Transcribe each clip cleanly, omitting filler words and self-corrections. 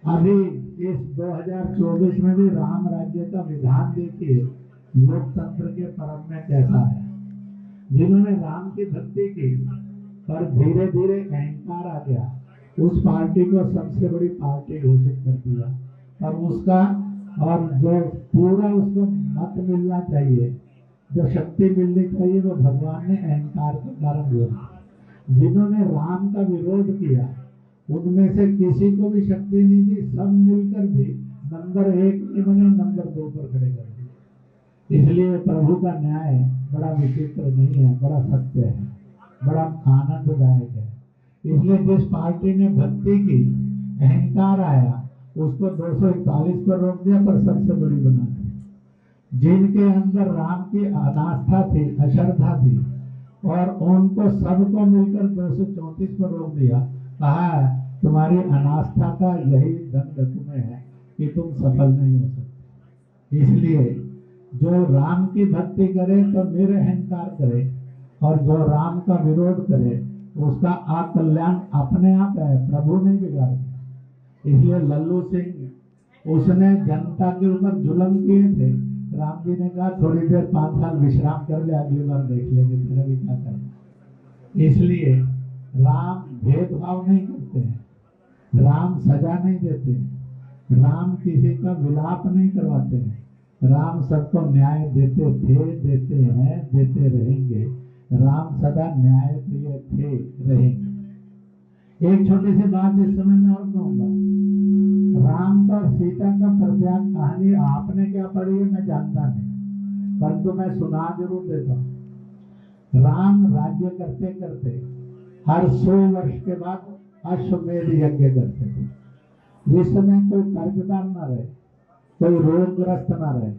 अभी इस 2024 में भी राम राज्य का विधान देखिए, लोकतंत्र के पर्व में कैसा है। जिन्होंने राम की भक्ति की पर धीरे धीरे अहंकार आ गया, उस पार्टी को सबसे बड़ी पार्टी घोषित कर दिया। और उसका और जो पूरा उसको मत मिलना चाहिए, जो शक्ति मिलनी चाहिए, वो भगवान ने अहंकार के कारण दिया। जिन्होंने राम का विरोध किया उनमें से किसी को भी शक्ति नहीं दी, सब मिलकर भी नंबर 1 नहीं बने, नंबर 2 पर खड़े कर दिए। इसलिए प्रभु का न्याय बड़ा विचित्र नहीं है, बड़ा सत्य है, बड़ा आनंददायक है। इसलिए जिस पार्टी ने भक्ति की, अहंकार आया, उसको 241 पर रोक दिया, पर सबसे बड़ी बना दी। जिनके अंदर राम की अनास्था थी, अश्रद्धा थी, और उनको सबको मिलकर 234 पर रोक दिया। कहा तुम्हारी अनास्था का यही दंड तुम्हें है कि तुम सफल नहीं हो सकते। इसलिए जो राम की भक्ति करे तो निरअहकार करे, और जो राम का विरोध करे उसका अकल्याण अपने आप है, प्रभु नहीं बिगाड़ता। इसलिए लल्लू सिंह, उसने जनता के ऊपर जुल्म किए थे। राम जी ने कहा थोड़ी देर 5 साल विश्राम कर ले, अगली बार देख लेंगे तेरा भी क्या करना। इसलिए राम भेदभाव नहीं करते हैं, राम सजा नहीं देते हैं, राम किसी का विलाप नहीं करवाते हैं। राम सबको न्याय देते थे, देते हैं, देते रहेंगे। राम सदा न्याय प्रिय थे, रहेंगे। एक छोटी सी बात इस समय में और कहूंगा, राम का सीता का प्रत्याग कहानी आपने क्या पढ़ी है मैं जानता नहीं, परंतु मैं सुना जरूर देता हूँ। राम राज्य करते करते हर 100 वर्ष के बाद अश्वमेध यज्ञ करते थे। जिस समय कोई कर्जदार ना रहे, कोई रोगग्रस्त ना रहे,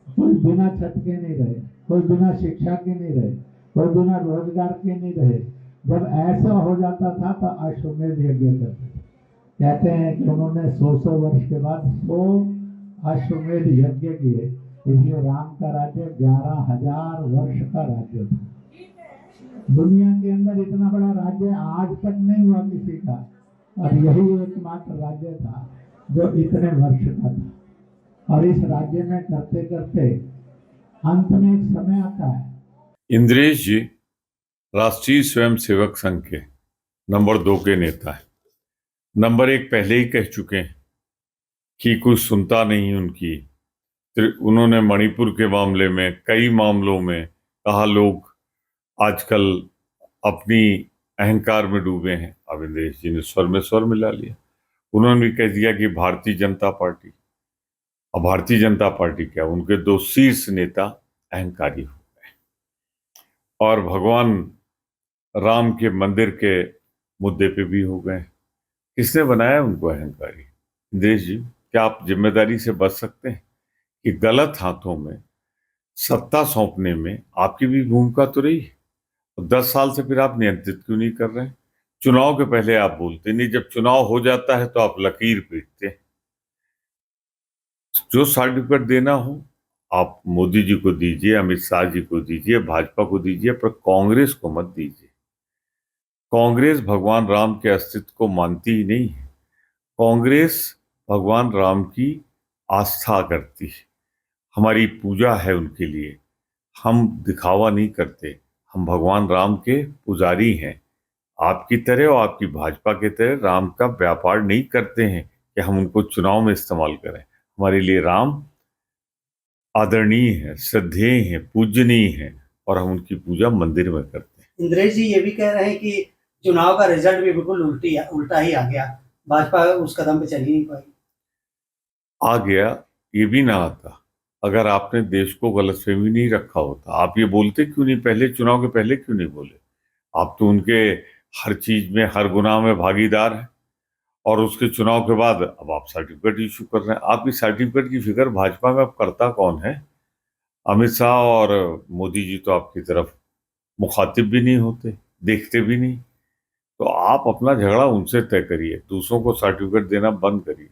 कोई बिना छत के नहीं रहे, कोई बिना शिक्षा के नहीं रहे, कोई बिना रोजगार के नहीं रहे, जब ऐसा हो जाता था तो अश्वमेध यज्ञ करते थे। कहते हैं कि उन्होंने 100 वर्ष के बाद 100 अश्वमेध यज्ञ किए। इसलिए राम का राज्य 11,000 वर्ष का राज्य था। दुनिया के अंदर इतना बड़ा राज्य आज तक नहीं हुआ किसी का, और यही एकमात्र राज्य था जो इतने वर्ष का था। और इस राज्य में करते करते अंत में एक समय आता है। इंद्रेश जी राष्ट्रीय स्वयंसेवक संघ के नंबर 2 के नेता है। नंबर 1 पहले ही कह चुके हैं कि कोई सुनता नहीं उनकी। उन्होंने मणिपुर के मामले में, कई मामलों में कहा लोग आजकल अपनी अहंकार में डूबे हैं। अब इंद्रेश जी ने स्वर में स्वर मिला लिया। उन्होंने भी कह दिया कि भारतीय जनता पार्टी, अब भारतीय जनता पार्टी क्या, उनके 2 शीर्ष नेता अहंकारी हो गए और भगवान राम के मंदिर के मुद्दे पे भी हो गए। किसने बनाया उनको अहंकारी? इंद्रेश जी, क्या आप जिम्मेदारी से बच सकते हैं कि गलत हाथों में सत्ता सौंपने में आपकी भी भूमिका तो रही है? 10 साल से फिर आप नियंत्रित क्यों नहीं कर रहे हैं? चुनाव के पहले आप बोलते नहीं, जब चुनाव हो जाता है तो आप लकीर पीटते हैं। जो सर्टिफिकेट देना हो आप मोदी जी को दीजिए, अमित शाह जी को दीजिए, भाजपा को दीजिए, पर कांग्रेस को मत दीजिए। कांग्रेस भगवान राम के अस्तित्व को मानती ही नहीं है। कांग्रेस भगवान राम की आस्था करती है, हमारी पूजा है उनके लिए। हम दिखावा नहीं करते, हम भगवान राम के पुजारी हैं। आपकी तरह और आपकी भाजपा के तरह राम का व्यापार नहीं करते हैं कि हम उनको चुनाव में इस्तेमाल करें। हमारे लिए राम आदरणीय है, श्रद्धेय है, पूजनीय है, और हम उनकी पूजा मंदिर में करते हैं। इंद्रेश जी ये भी कह रहे हैं कि चुनाव का रिजल्ट भी बिल्कुल उल्टा ही आ गया, भाजपा उस कदम पे चल ही नहीं पाई। आ गया, ये भी ना आता अगर आपने देश को गलतफहमी नहीं रखा होता। आप ये बोलते क्यों नहीं पहले, चुनाव के पहले क्यों नहीं बोले? आप तो उनके हर चीज में, हर गुनाह में भागीदार हैं, और उसके चुनाव के बाद अब आप सर्टिफिकेट इशू कर रहे हैं। आपकी सर्टिफिकेट की फिक्र भाजपा में अब करता कौन है? अमित शाह और मोदी जी तो आपकी तरफ मुखातिब भी नहीं होते, देखते भी नहीं। तो आप अपना झगड़ा उनसे तय करिए, दूसरों को सर्टिफिकेट देना बंद करिए।